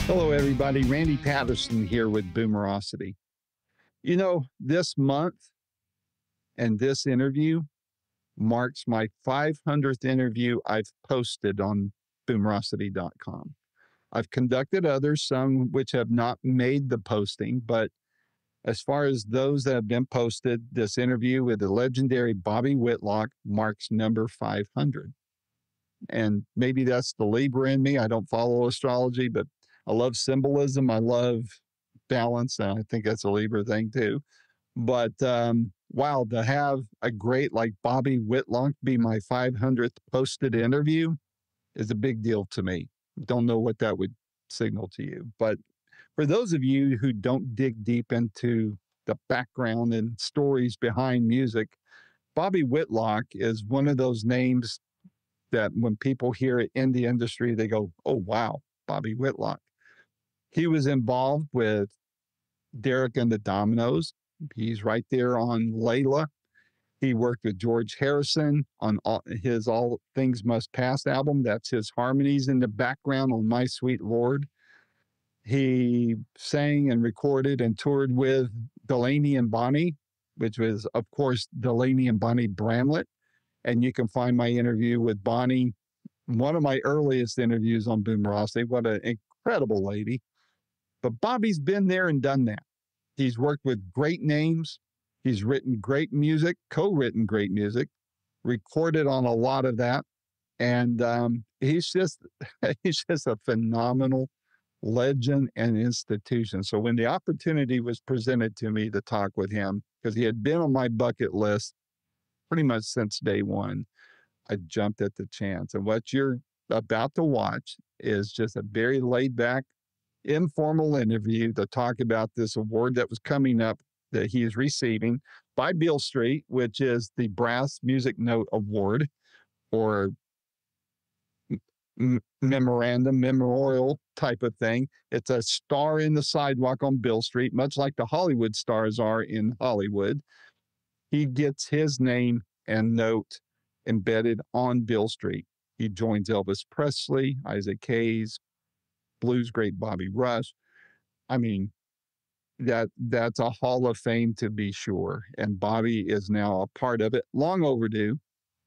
Hello, everybody. Randy Patterson here with Boomerocity. You know, this month and this interview marks my 500th interview I've posted on Boomerocity.com. I've conducted others, some which have not made the posting, but as far as those that have been posted, this interview with the legendary Bobby Whitlock marks number 500. And maybe that's the Libra in me. I don't follow astrology, but I love symbolism. I love balance. And I think that's a Libra thing too. But wow, to have a great like Bobby Whitlock be my 500th posted interview is a big deal to me. Don't know what that would signal to you. But for those of you who don't dig deep into the background and stories behind music, Bobby Whitlock is one of those names that when people hear it in the industry, they go, oh, wow, Bobby Whitlock. He was involved with Derek and the Dominos. He's right there on Layla. He worked with George Harrison on his All Things Must Pass album. That's his harmonies in the background on My Sweet Lord. He sang and recorded and toured with Delaney and Bonnie, which was, of course, Delaney and Bonnie Bramlett. And you can find my interview with Bonnie, one of my earliest interviews on Boomerocity. What an incredible lady. But Bobby's been there and done that. He's worked with great names. He's written great music, co-written great music, recorded on a lot of that. And he's just a phenomenal legend and institution. So when the opportunity was presented to me to talk with him, because he had been on my bucket list pretty much since day one, I jumped at the chance. And what you're about to watch is just a very laid back, informal interview to talk about this award that was coming up that he is receiving by Beale Street, which is the Brass Music Note Award, or memorial type of thing. It's a star in the sidewalk on Beale Street, much like the Hollywood stars are in Hollywood. He gets his name and note embedded on Beale Street. He joins Elvis Presley, Isaac Hayes, blues great Bobby Rush. I mean, that's a Hall of Fame to be sure. And Bobby is now a part of it, long overdue,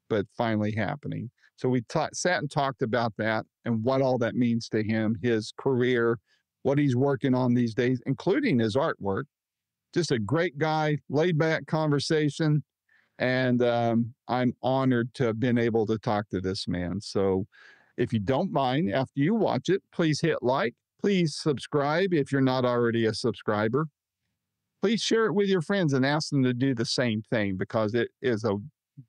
but finally happening. So we sat and talked about that and what all that means to him, his career, what he's working on these days, including his artwork. Just a great guy, laid back conversation. And I'm honored to have been able to talk to this man. So if you don't mind, after you watch it, please hit like, please subscribe if you're not already a subscriber. Please share it with your friends and ask them to do the same thing, because it is a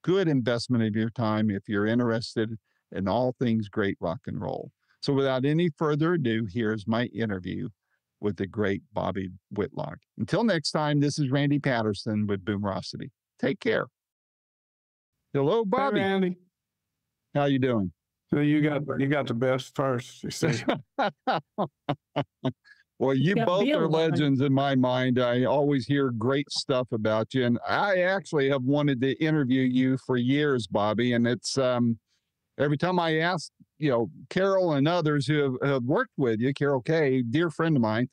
good investment of your time if you're interested in all things great rock and roll. So without any further ado, here's my interview with the great Bobby Whitlock. Until next time, this is Randy Patterson with Boomerocity. Take care. Hello, Bobby. Hey, Randy. How you doing? So you got the best first, you see. Well, you both Beale are legends in my mind. I always hear great stuff about you. And I actually have wanted to interview you for years, Bobby. And it's every time I ask, you know, Carol and others who have worked with you, Carol Kay, dear friend of mine,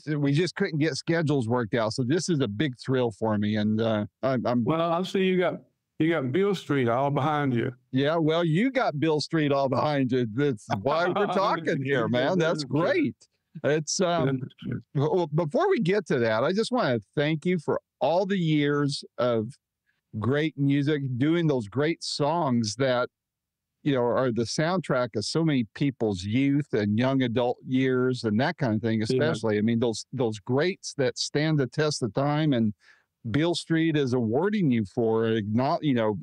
we just couldn't get schedules worked out. So this is a big thrill for me. And Well, I see you got Beale Street all behind you. Yeah, well, you got Beale Street all behind you. That's why we're talking here, man. That's great. It's well, before we get to that, I just want to thank you for all the years of great music, doing those great songs that, you know, are the soundtrack of so many people's youth and young adult years and that kind of thing, especially. Yeah. I mean, those greats that stand the test of time, and Beale Street is awarding you for, not, you know,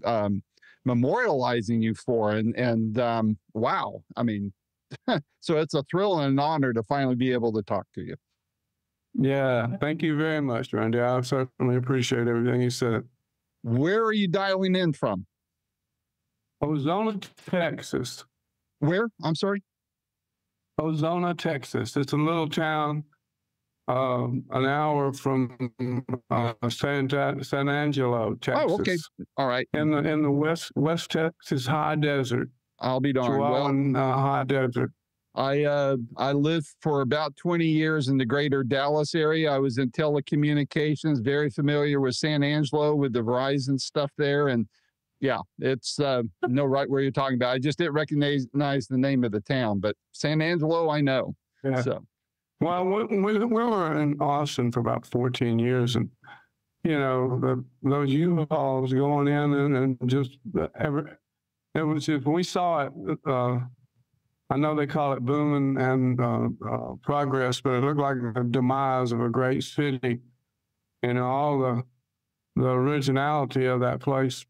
memorializing you for, and wow, I mean, so it's a thrill and an honor to finally be able to talk to you. Yeah, thank you very much, Randy. I certainly appreciate everything you said. Where are you dialing in from? Ozona, Texas. Where? I'm sorry? Ozona, Texas. It's a little town an hour from San Angelo, Texas. Oh, okay. All right. In the West Texas high desert. I'll be darned. High desert. I lived for about 20 years in the greater Dallas area. I was in telecommunications, very familiar with San Angelo with the Verizon stuff there. And yeah, it's know right where you're talking about. I just didn't recognize the name of the town, but San Angelo, I know. Yeah. So, well, we were in Austin for about 14 years, and those U-Hauls going in and just it was just, we saw it. I know they call it booming and progress, but it looked like the demise of a great city. All the originality of that place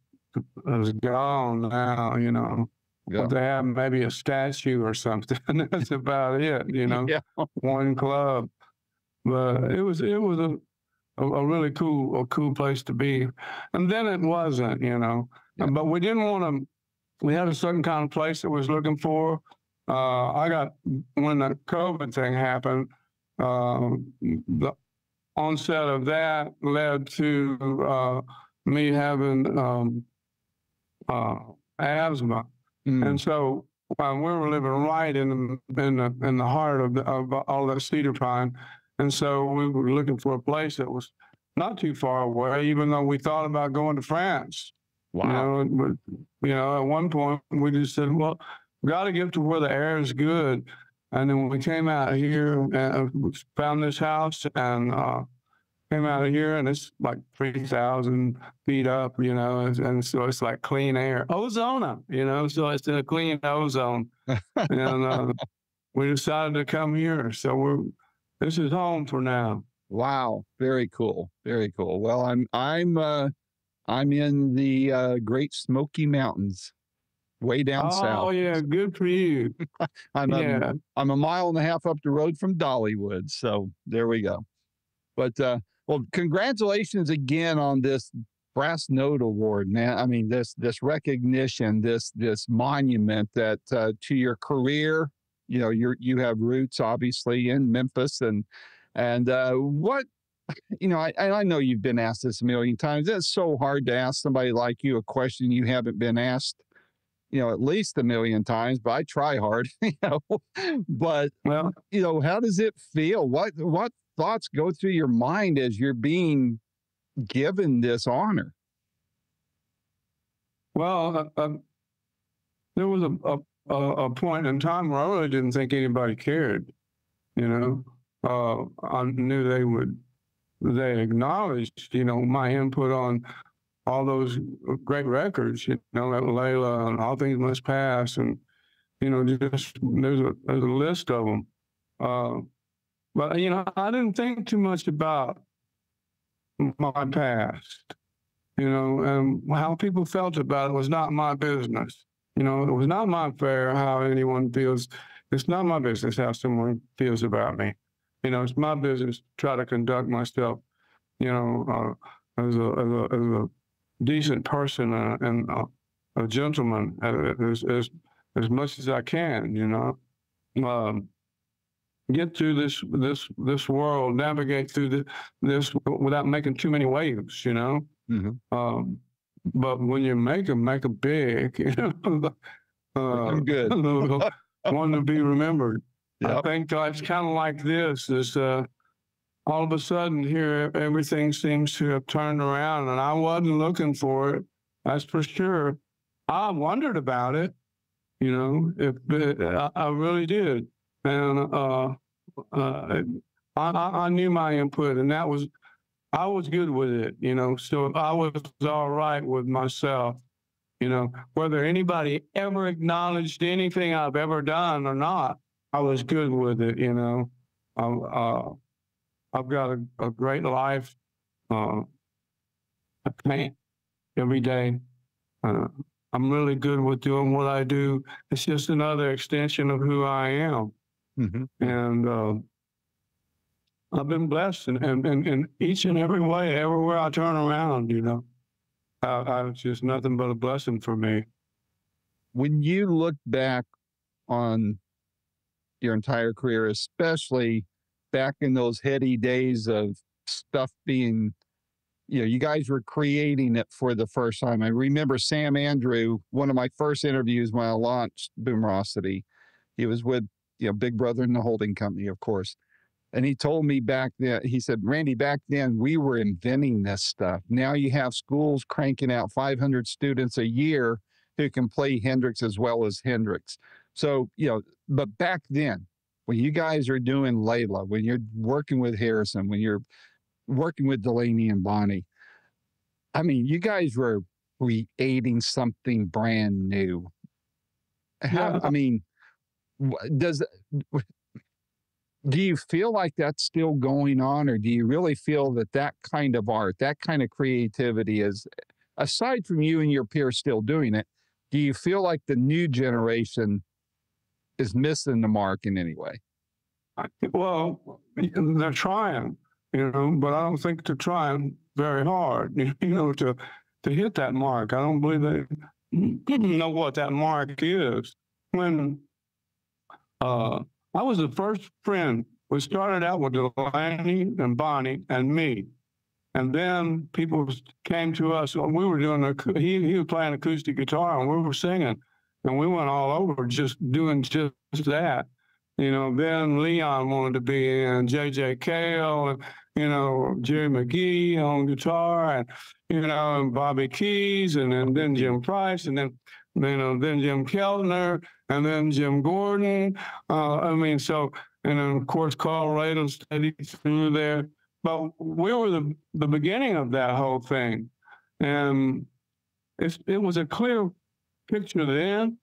is gone now. yeah. But they have maybe a statue or something. That's about it. Yeah. One club. But it was a really cool place to be. And then it wasn't. Yeah. But we didn't want to. We had a certain kind of place that was looking for. When the COVID thing happened, the onset of that led to me having asthma, and so we were living right in the heart of all that cedar pine, and so we were looking for a place that was not too far away, even though we thought about going to France. Wow. But at one point we just said, well, we got to get to where the air is good. And then when we came out here and found this house and came out of here, and it's like 3,000 feet up, and so it's like clean air, ozone, so it's a clean ozone. And we decided to come here. So this is home for now. Wow. Very cool. Very cool. Well, I'm in the Great Smoky Mountains, way down south. Oh yeah, good for you. I'm a mile and a half up the road from Dollywood, so there we go. But well, congratulations again on this Brass Note Award, man. I mean, this recognition, this monument that to your career. You have roots obviously in Memphis, and what. I know you've been asked this a million times. It's so hard to ask somebody like you a question you haven't been asked, at least a million times, but I try hard, But, well, how does it feel? What thoughts go through your mind as you're being given this honor? Well, there was a point in time where I really didn't think anybody cared, I knew they acknowledged, my input on all those great records, like Layla and All Things Must Pass, and just there's a list of them. But I didn't think too much about my past, and how people felt about it was not my business. It was not my affair how anyone feels. It's not my business how someone feels about me. It's my business to try to conduct myself, as a decent person and a gentleman as much as I can, get through this world, navigate through this without making too many waves, Mm-hmm. But when you make them big, I'm good. one to be remembered. Yep. I think life's kind of like this. Is all of a sudden here, everything seems to have turned around, and I wasn't looking for it. That's for sure. I wondered about it, I really did, and I knew my input, and I was good with it, So I was all right with myself, whether anybody ever acknowledged anything I've ever done or not. I was good with it, I've got a great life. I paint every day. I'm really good with doing what I do. It's just another extension of who I am. Mm-hmm. And I've been blessed in each and every way, everywhere I turn around, it's just nothing but a blessing for me. When you look back on your entire career, especially back in those heady days of stuff being, you guys were creating it for the first time. I remember Sam Andrew, one of my first interviews when I launched Boomerocity. He was with, big brother in the holding company, of course. And he told me back then, he said, Randy, back then we were inventing this stuff. Now you have schools cranking out 500 students a year who can play Hendrix as well as Hendrix. So, but back then, when you guys are doing Layla, when you're working with Harrison, when you're working with Delaney and Bonnie, I mean, you guys were creating something brand new. I mean, do you feel like that's still going on, or do you really feel that kind of art, that kind of creativity is, aside from you and your peers still doing it, do you feel like the new generation is missing the mark in any way? Well, they're trying, but I don't think they're trying very hard, to hit that mark. I don't believe they know what that mark is. When I was the first friend. We started out with Delaney and Bonnie and me. And then people came to us. We were doing, he was playing acoustic guitar and we were singing. And we went all over just doing just that. Then Leon wanted to be in, J.J. Cale, and, Jerry McGee on guitar, and Bobby Keys, and then Jim Price, and then Jim Keltner, and then Jim Gordon. And then, of course, Carl Radel stayed through there. But we were the beginning of that whole thing. And it was a clear picture then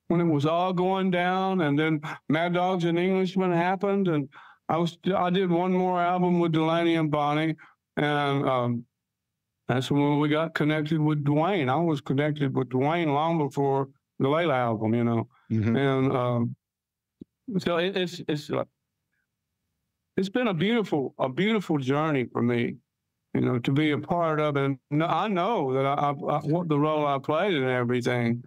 when it was all going down. And then Mad Dogs and Englishmen happened. And I did one more album with Delaney and Bonnie. And that's when we got connected with Dwayne. I was connected with Dwayne long before the Layla album, Mm-hmm. And so it's been a beautiful journey for me, to be a part of it. And I know that I what the role I played in everything.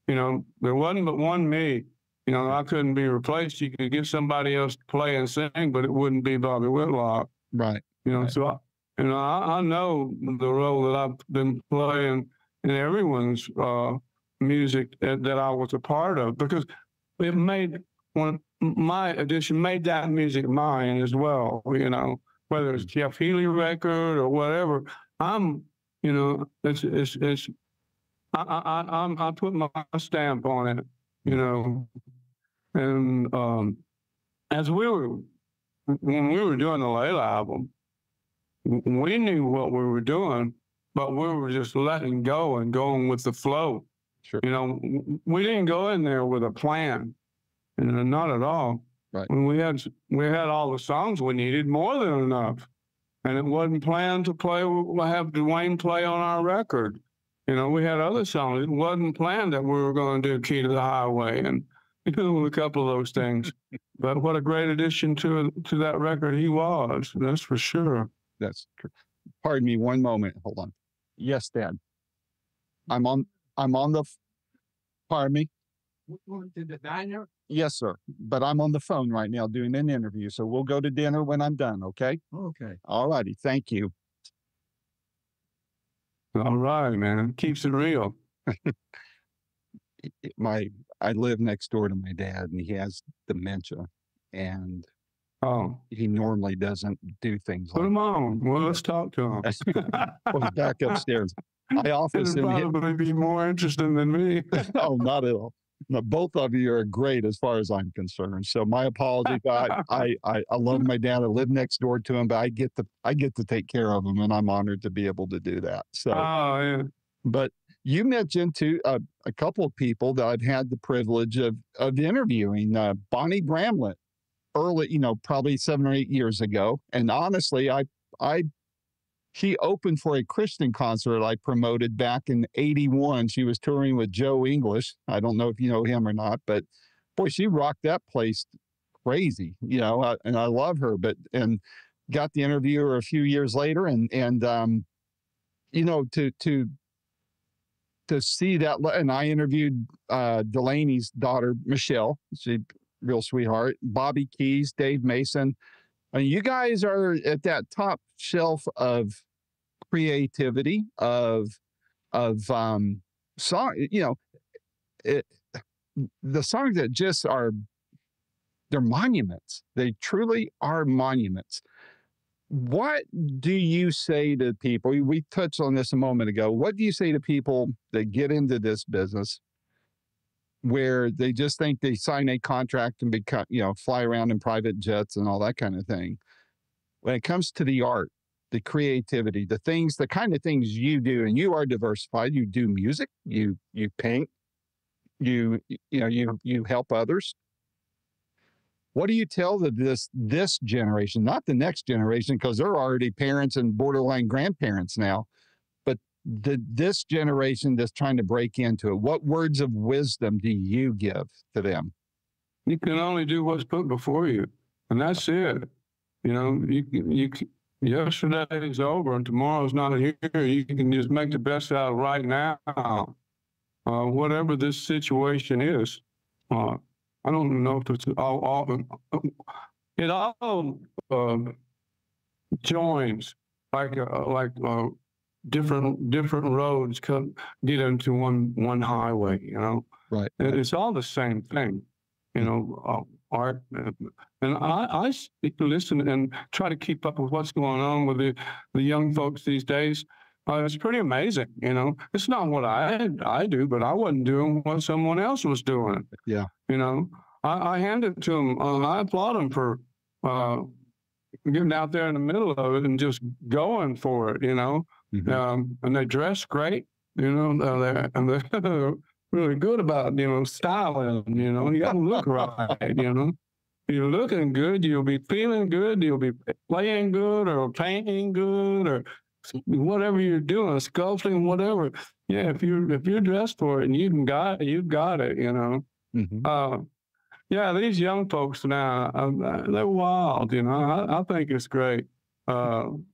There wasn't but one me. I couldn't be replaced. You could get somebody else to play and sing, but it wouldn't be Bobby Whitlock. Right. Right. So I know the role that I've been playing in everyone's music that I was a part of, because it made my edition made that music mine as well. Whether it's Jeff Healey record or whatever, I put my stamp on it. And when we were doing the Layla album, we knew what we were doing, but we were just letting go and going with the flow. Sure. We didn't go in there with a plan, not at all. Right. When we had all the songs we needed, more than enough, and it wasn't planned to have Dwayne play on our record. We had other songs. It wasn't planned that we were going to do Key to the Highway and a couple of those things. But what a great addition to that record he was. That's for sure. That's true. Pardon me one moment. Hold on. Yes, Dad. I'm on the. Pardon me. We're going to the diner? Yes, sir. But I'm on the phone right now doing an interview, so we'll go to dinner when I'm done. Okay. Okay. All righty. Thank you. All right, man. Keeps it real. I live next door to my dad, and he has dementia, and he normally doesn't do things Put like him on. Well, let's talk to him. Well, he's back upstairs. I office It'll him. probably be more interesting than me. Oh, not at all. No, both of you are great as far as I'm concerned. So my apologies. I love my dad. I live next door to him, but I get to take care of him, and I'm honored to be able to do that. So, yeah. But you mentioned a couple of people that I've had the privilege of interviewing. Bonnie Bramlett, early, probably 7 or 8 years ago, and honestly, she opened for a Christian concert I promoted back in '81. She was touring with Joe English. I don't know if you know him or not, but boy, she rocked that place crazy, and I love her. And got the interview her a few years later, and to see that, and I interviewed Delaney's daughter, Michelle. She's a real sweetheart. Bobby Keys, Dave Mason. You guys are at that top shelf of creativity, of song, the songs that just are they're monuments. They truly are monuments. What do you say to people? We touched on this a moment ago. What do you say to people that get into this business where they just think they sign a contract and become, fly around in private jets and all that kind of thing? When it comes to the art, the creativity, the kind of things you do, and you are diversified. You do music, you paint, you help others. What do you tell this generation, not the next generation, because they're already parents and borderline grandparents now, but this generation that's trying to break into it? What words of wisdom do you give to them? You can only do what's put before you, and that's it. Yesterday is over and tomorrow's not here. You can just make the best out of right now, whatever this situation is. I don't know if it's it all joins like different roads get into one highway. Right. It's all the same thing. Art, and I listen and try to keep up with what's going on with the young folks these days. It's pretty amazing. It's not what I do, but I wasn't doing what someone else was doing. Yeah. I hand it to them. I applaud them for getting out there in the middle of it and just going for it. Mm-hmm. And they dress great. They're really good about styling. You got to look right. You're looking good, you'll be feeling good, you'll be playing good or painting good or whatever you're doing, sculpting, whatever. Yeah, if you're dressed for it and you've got it. Mm-hmm. Yeah, these young folks now, they're wild. I think it's great. Then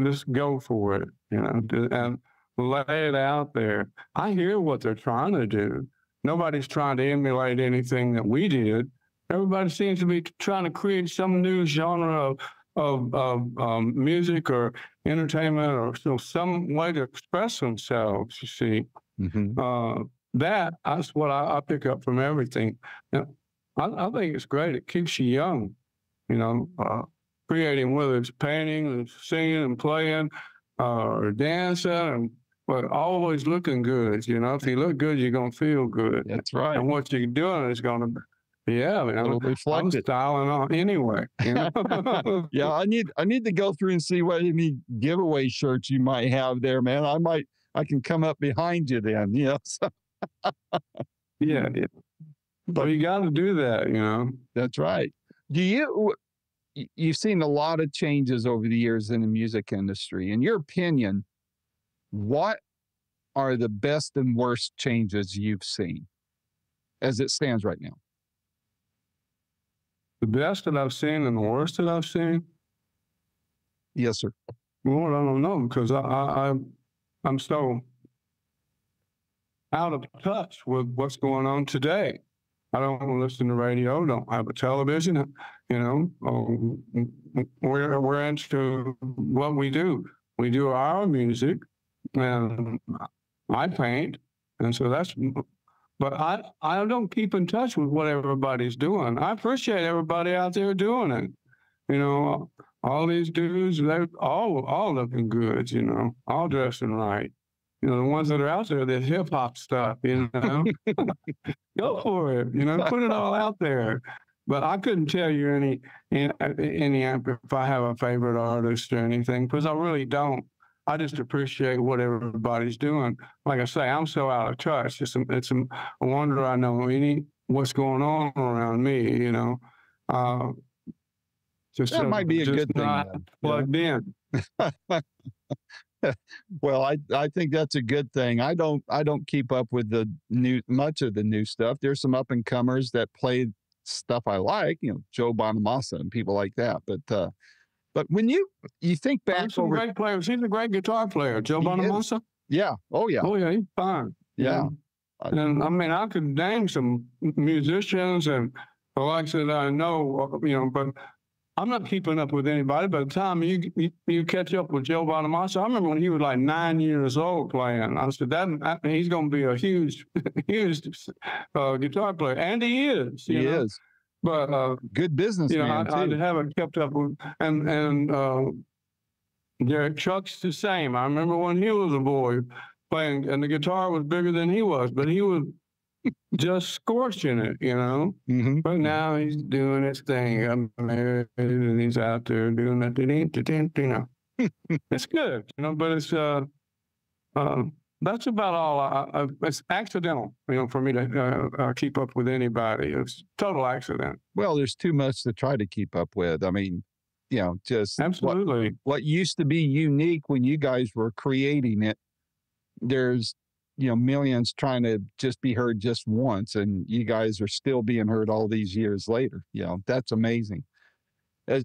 just go for it. And lay it out there. I hear what they're trying to do. Nobody's trying to emulate anything that we did. Everybody seems to be trying to create some new genre of music or entertainment or some way to express themselves, you see. Mm-hmm. That's what I pick up from everything. I think it's great. It keeps you young, creating, whether it's painting and singing and playing or dancing, but always looking good. If you look good, you're going to feel good. That's right. And what you're doing is going to it'll reflect I'm styling on anyway. Yeah, I need to go through and see what any giveaway shirts you might have there, man. I can come up behind you then. So. Yeah. But you got to do that, That's right. You've seen a lot of changes over the years in the music industry. In your opinion, what are the best and worst changes you've seen as it stands right now? The best that I've seen and the worst that I've seen? Yes, sir. Lord, I don't know, because I'm so out of touch with what's going on today. I don't listen to radio, don't have a television, we're into what we do. We do our music, and I paint, and so but I don't keep in touch with what everybody's doing. I appreciate everybody out there doing it. All these dudes, they're all looking good, all dressing right. The ones that are out there, the hip hop stuff, go for it, put it all out there. But I couldn't tell you any if I have a favorite artist or anything, because I really don't. I just appreciate what everybody's doing. Like I say, I'm so out of touch. It's a wonder I know what's going on around me. That might be a good thing. Not plugged in. Well, I think that's a good thing. I don't keep up with much of the new stuff. There's some up and comers that play stuff I like, Joe Bonamassa and people like that. But when you think back over great players, he's a great guitar player, Joe Bonamassa. Yeah. Oh yeah. Oh yeah, he's fine. Yeah. And I could name some musicians and the likes that I know, but I'm not keeping up with anybody. By the time you catch up with Joe Bonamassa, I remember when he was like 9 years old playing. I said he's going to be a huge, huge guitar player, and he is. He is. But Good you know, businessman I too. haven't kept up with, and Derek Chuck's the same. I remember when he was a boy playing, and the guitar was bigger than he was, but he was just scorching it, you know. Mm-hmm. But now he's doing his thing. I'm married, and he's out there doing that. You know, it's good, you know. But it's that's about all. It's accidental, you know, for me to keep up with anybody. It's total accident. Well, there's too much to try to keep up with. I mean, you know, just Absolutely. what used to be unique when you guys were creating it, there's, you know, millions trying to just be heard just once, and you guys are still being heard all these years later. You know, that's amazing.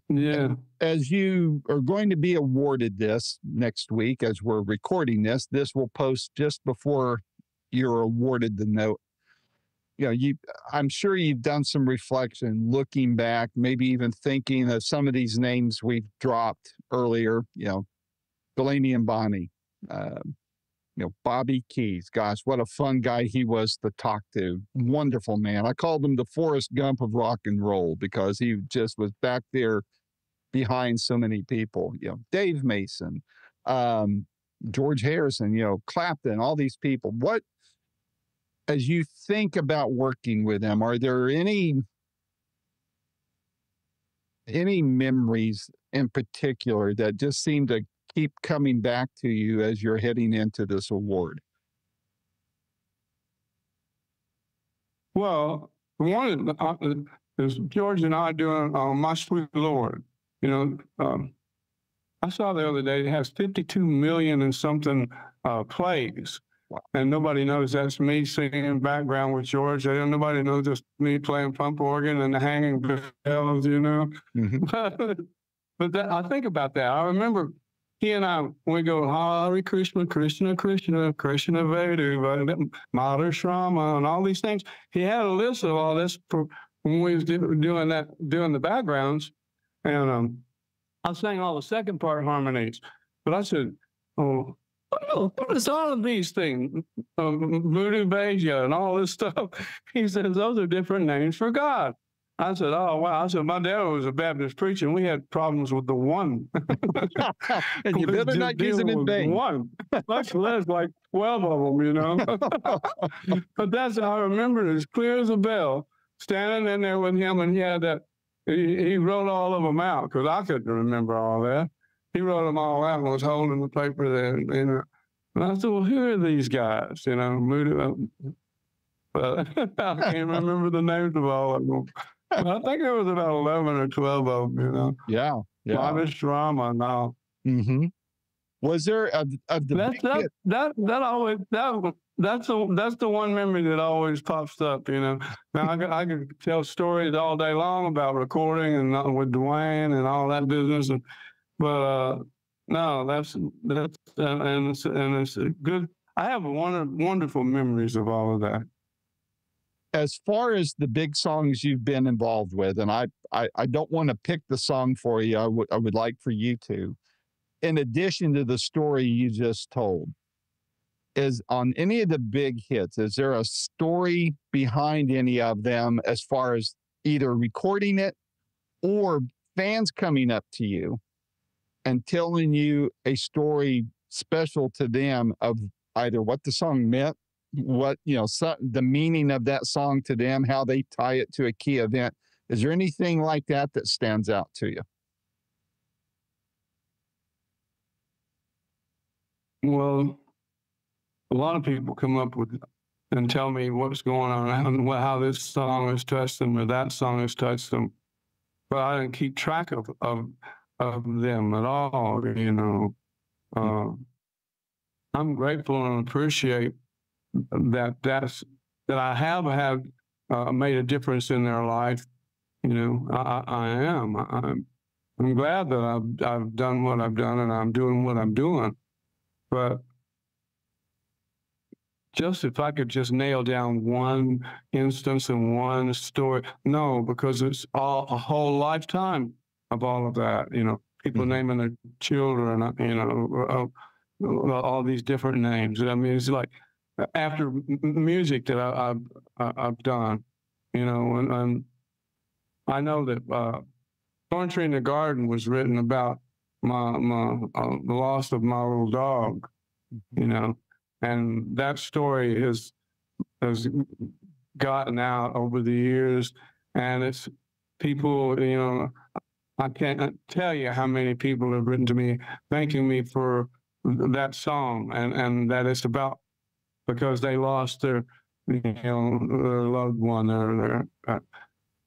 Yeah. As you are going to be awarded this next week, as we're recording this will post just before you're awarded the note. You know, I'm sure you've done some reflection, looking back, maybe even thinking of some of these names we've dropped earlier, you know, Delaney and Bonnie, you know, Bobby Keys. Gosh, what a fun guy he was to talk to. Wonderful man. I called him the Forrest Gump of rock and roll because he just was back there behind so many people. You know, Dave Mason, George Harrison, you know, Clapton, all these people. What, as you think about working with them, are there any memories in particular that just seem to keep coming back to you as you're heading into this award? Well, one is George and I doing My Sweet Lord. You know, I saw the other day it has 52 million and something plays. Wow. And nobody knows that's me singing in background with George. Nobody knows it's me playing pump organ and the hanging bells, you know. Mm-hmm. But that, I think about that. I remember he and I, we go, Hare Krishna, Krishna, Krishna, Krishna Vedu, Mother Shrama, and all these things. He had a list of all this when we was doing the backgrounds. And I sang all the second part harmonies. But I said, oh, what is all of these things? Voodoo Beja and all this stuff. He says, those are different names for God. I said, oh, wow. I said, my dad was a Baptist preacher, and we had problems with the one. And you better not use them in vain. One. There's like 12 of them, you know. But that's how I remember it as clear as a bell, standing in there with him, and he had that. He wrote all of them out, because I couldn't remember all that. He wrote them all out and was holding the paper there. You know. And I said, well, who are these guys? You know, but I can't remember the names of all of them. I think there was about 11 or 12 of them, you know. Yeah. Yeah. Modest drama and all. Mm-hmm. Was there of the that's the one memory that always pops up, you know. Now I could tell stories all day long about recording and with Dwayne and all that business, but no, that's and it's good. I have wonderful memories of all of that. As far as the big songs you've been involved with, and I don't want to pick the song for you. I would like for you to. In addition to the story you just told, is on any of the big hits, is there a story behind any of them as far as either recording it or fans coming up to you and telling you a story special to them of either what the song meant, what, you know, the meaning of that song to them, how they tie it to a key event? Is there anything like that that stands out to you? Well, a lot of people come up with and tell me what's going on and how this song has touched them or that song has touched them, but I didn't keep track of them at all. You know, I'm grateful and appreciate that I have had made a difference in their life. You know, I am. I'm glad that I've done what I've done and I'm doing what I'm doing. But just if I could just nail down one instance and one story, no, because it's a whole lifetime of all of that. You know, people naming their children, you know, all these different names. I mean, it's like after music that I've done, you know, and I know that Thorn Tree in the Garden was written about the loss of my little dog, you know, and that story has gotten out over the years, and it's people, you know, I can't tell you how many people have written to me thanking me for that song, and that it's about because they lost their, you know, their loved one, or their,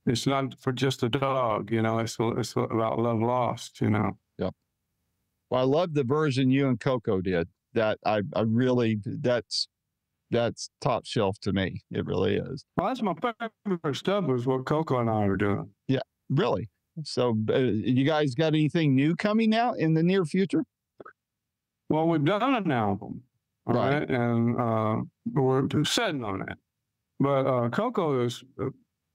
it's not for just a dog, you know, it's about love lost, you know. Yep. Well, I love the version you and Coco did. That I really, that's top shelf to me. It really is. Well, that's my favorite stuff was what Coco and I were doing. Yeah, really. So you guys got anything new coming out in the near future? Well, we've done an album, all right, and we're sitting on that. But Coco is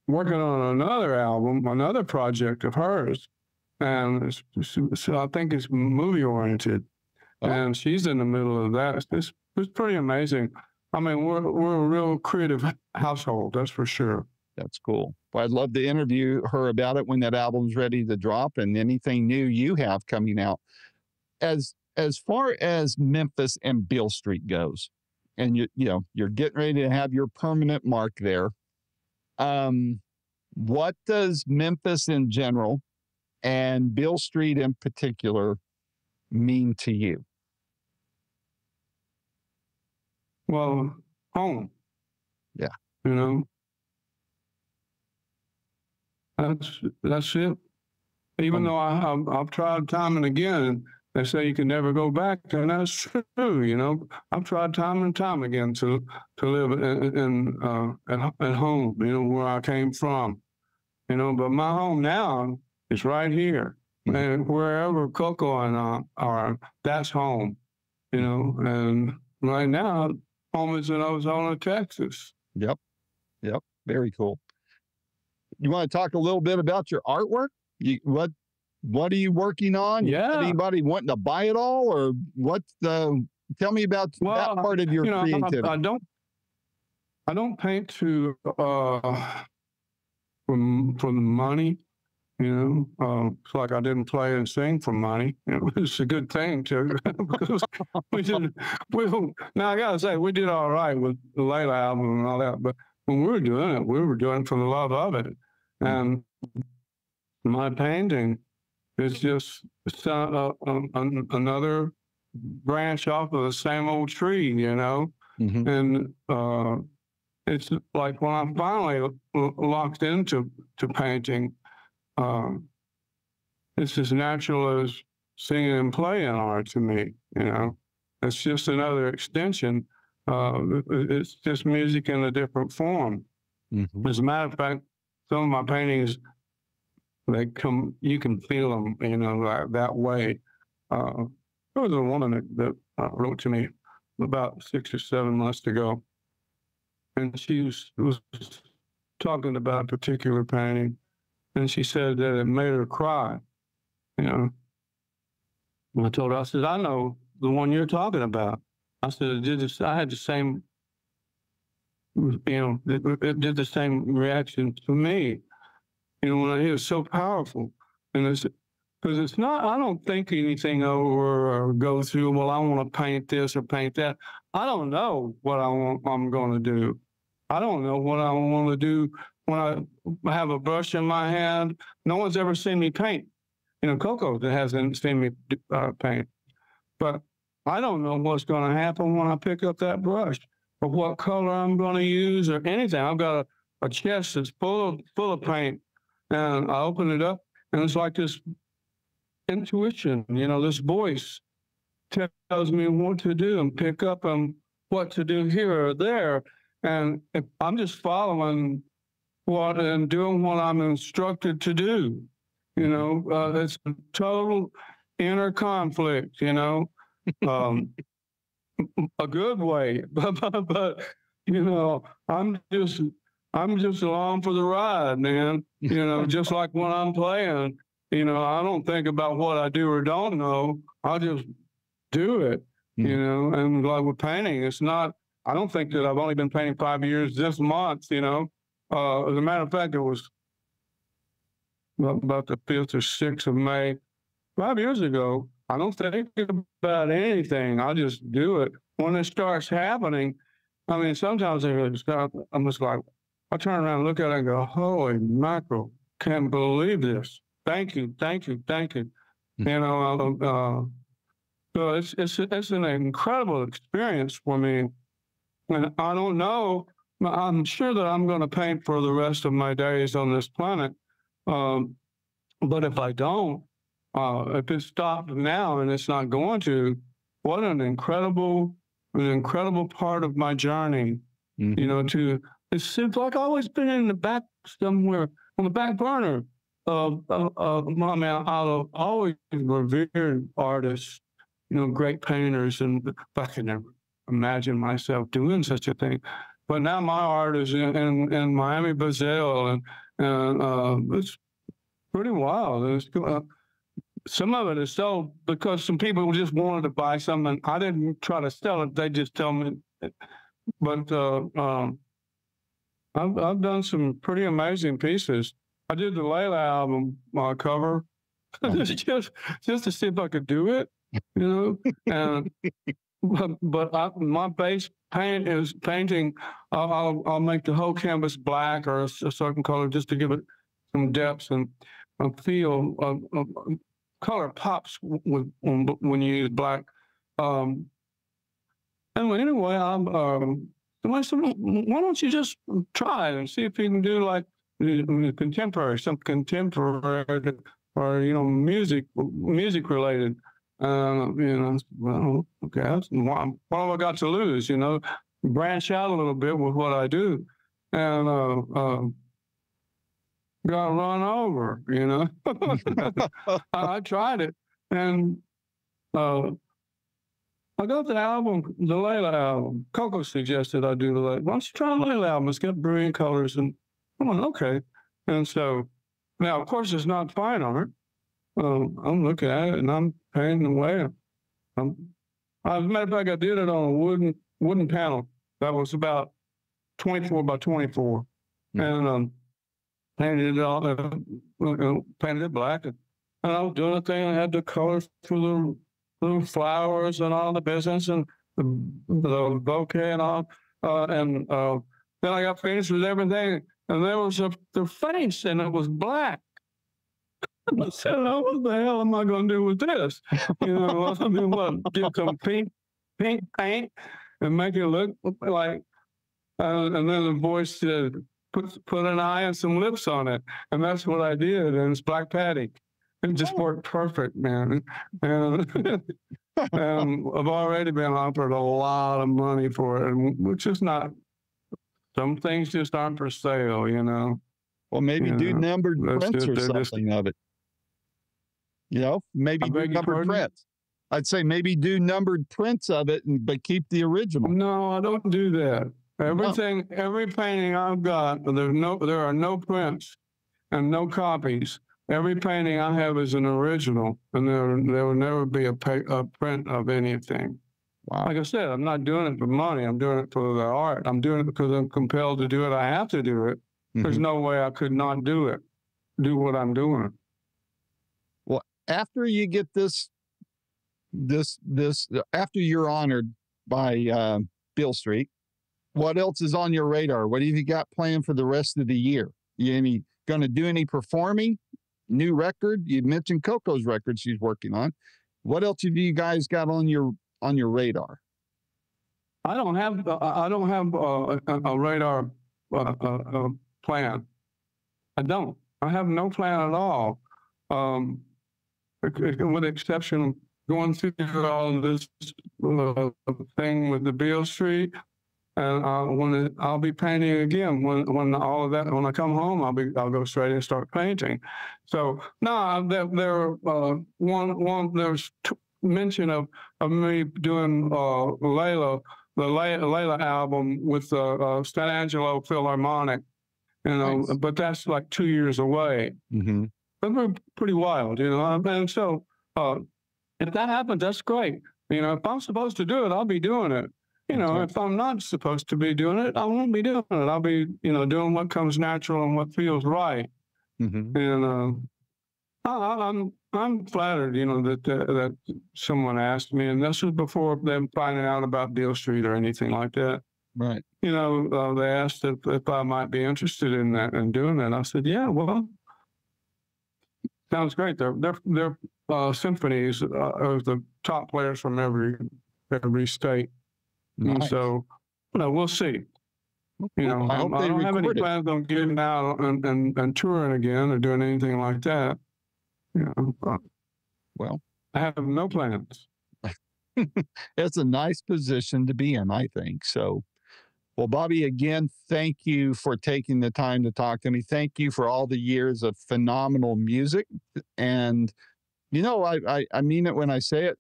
working on another album, another project of hers, and so I think it's movie oriented, and she's in the middle of that. It's pretty amazing. I mean, we're a real creative household, that's for sure. That's cool. Well, I'd love to interview her about it when that album's ready to drop, and anything new you have coming out. As far as Memphis and Beale Street goes, and you know you're getting ready to have your permanent mark there. What does Memphis in general and Beale Street in particular mean to you? Well, home. Yeah. You know, that's it. Even though I've tried time and again, they say you can never go back, and that's true. You know, I've tried time and time again to live at home. You know, where I came from. You know, but my home now is right here, and wherever Coco and I are, that's home. You know, and right now, home is in Ozona, Texas. Yep. Very cool. You want to talk a little bit about your artwork? What are you working on? Yeah. Anybody wanting to buy it all, or what? Tell me about that part of your creativity. I don't paint to for the money. You know, it's like I didn't play and sing for money. It's a good thing too, because now I gotta say, we did all right with the Layla album and all that, but when we were doing it for the love of it. And my painting is just another branch off of the same old tree, you know? And it's like when I finally locked into painting, it's as natural as singing and playing art to me, you know? It's just another extension. It's just music in a different form. As a matter of fact, some of my paintings, you can feel them, you know, like that way. There was a woman that wrote to me about 6 or 7 months ago, and she was talking about a particular painting, and she said that it made her cry, you know. And I told her, I said, I know the one you're talking about. I said, I had the same, you know, it did the same reaction to me. You know, when it was so powerful. And it's, because it's not, I don't think anything over or go through, well, I want to paint this or paint that. I don't know what I'm going to do. I don't know what I want to do when I have a brush in my hand. No one's ever seen me paint. You know, Coco hasn't seen me paint. But I don't know what's going to happen when I pick up that brush, or what color I'm going to use, or anything. I've got a chest that's full of paint, and I open it up, and it's like this intuition, you know, this voice tells me what to do and pick up on what to do here or there. And if I'm just following and doing what I'm instructed to do. You know, it's a total inner conflict, you know, a good way, but you know, I'm just along for the ride, man. You know, just like when I'm playing, you know, I don't think about what I do or don't know. I just do it, you know. And like with painting, it's not. I don't think that I've only been painting 5 years this month, you know. As a matter of fact, it was about the 5th or 6th of May. 5 years ago, I don't think about anything. I just do it. When it starts happening, I mean, sometimes I'm just like, I turn around and look at it and go, holy mackerel, can't believe this. Thank you, thank you, thank you. You know, so it's an incredible experience for me. And I don't know, I'm sure that I'm going to paint for the rest of my days on this planet. But if I don't, if it stopped now and it's not going to, what an incredible part of my journey, you know, it seems like I've always been in the back somewhere, on the back burner. I mean, I've always revered artists, you know, great painters, and I could never imagine myself doing such a thing. But now my art is in Miami Basel, and it's pretty wild. It's, some of it is sold because some people just wanted to buy something. I didn't try to sell it; they just tell me. But I've done some pretty amazing pieces. I did the Layla album cover just to see if I could do it, you know. And my base paint is painting. I'll make the whole canvas black or a certain color just to give it some depth and feel. Color pops when you use black. And anyway, I said, why don't you just try and see if you can do like contemporary, some contemporary, or you know, music related. You know, well, okay, what have I got to lose? You know, branch out a little bit with what I do, and got run over. You know, I tried it, and I got the album, the Layla album. Coco suggested I do the Layla. Why don't you try the Layla album? It's got brilliant colors, and I'm like, okay. And so now, of course, it's not fine art. I'm looking at it and I'm painting away. As a matter of fact, I did it on a wooden panel that was about 24 by 24, and painted it all, painted it black. And I was doing a thing. I had the colors for the little flowers and all the business and the bouquet and all. And then I got finished with everything, and there was the face, and it was black. I said, oh, what the hell am I going to do with this? You know, I mean, what, get some pink paint and make it look like, and then the voice said, put an eye and some lips on it. And that's what I did, and it's Black Patty. It just worked perfect, man. And I've already been offered a lot of money for it, which is not, some things just aren't for sale, you know. Well, maybe do numbered prints or something of it. You know, maybe do numbered prints. I'd say maybe do numbered prints of it, but keep the original. No, I don't do that. Everything, every painting I've got, there are no prints and no copies. Every painting I have is an original, and there will never be a print of anything. Wow. Like I said, I'm not doing it for money. I'm doing it for the art. I'm doing it because I'm compelled to do it. I have to do it. There's no way I could not do it, do what I'm doing. Well, after you get this, after you're honored by Beale Street, what else is on your radar? What have you got planned for the rest of the year? You going to do any performing? New record? You mentioned Coco's record she's working on. What else have you guys got on your radar? I don't have a radar plan. I don't. I have no plan at all. With the exception of going through all this thing with the Beale Street, and when I'll be painting again, when all of that, when I come home, I'll go straight and start painting. So no, there's mention of me doing Layla, the Layla album with the San Angelo Philharmonic, you know, nice. But that's like 2 years away. Mm-hmm. But we're pretty wild, you know. And so if that happens, that's great. You know, if I'm supposed to do it, I'll be doing it. You know, if I'm not supposed to be doing it, I won't be doing it. I'll be, you know, doing what comes natural and what feels right. Mm-hmm. And I'm flattered, that someone asked me, and this was before them finding out about Beale Street or anything like that. Right. They asked if I might be interested in that and doing that. I said, yeah, well, sounds great. Their symphonies are the top players from every state, and Nice. so we'll see. I hope I they don't have any record it. plans on getting out and touring again or doing anything like that. Well, I have no plans. it's a nice position to be in, I think. So, well, Bobby, again, thank you for taking the time to talk to me. Thank you for all the years of phenomenal music. And, I mean it when I say it.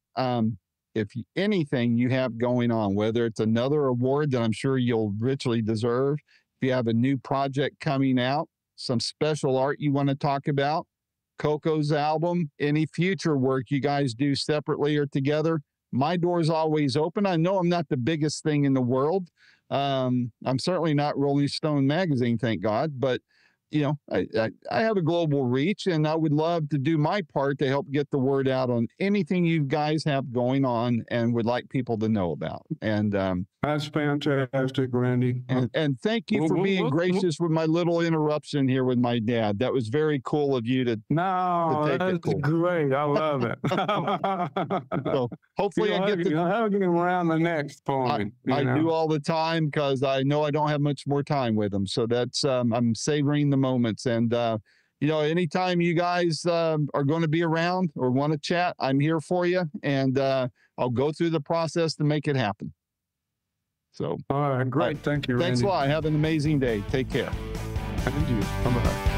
If anything you have going on, whether it's another award that I'm sure you'll richly deserve, if you have a new project coming out, some special art you want to talk about, Coco's album, any future work you guys do separately or together, my door's always open. I know I'm not the biggest thing in the world. I'm certainly not Rolling Stone magazine, thank God, but I have a global reach, and I would love to do my part to help get the word out on anything you guys have going on and would like people to know about. And that's fantastic, Randy. And thank you for being gracious with my little interruption here with my dad. That was very cool of you to that's great. I love it. So hopefully I get to hug him around the next point. I do all the time because I know I don't have much more time with him. So that's I'm savoring the moments. And anytime you guys are going to be around or want to chat, I'm here for you, and I'll go through the process to make it happen. So, all right, great. Thank you, Randy. Thanks a lot. Have an amazing day. Take care. Thank you. Bye-bye.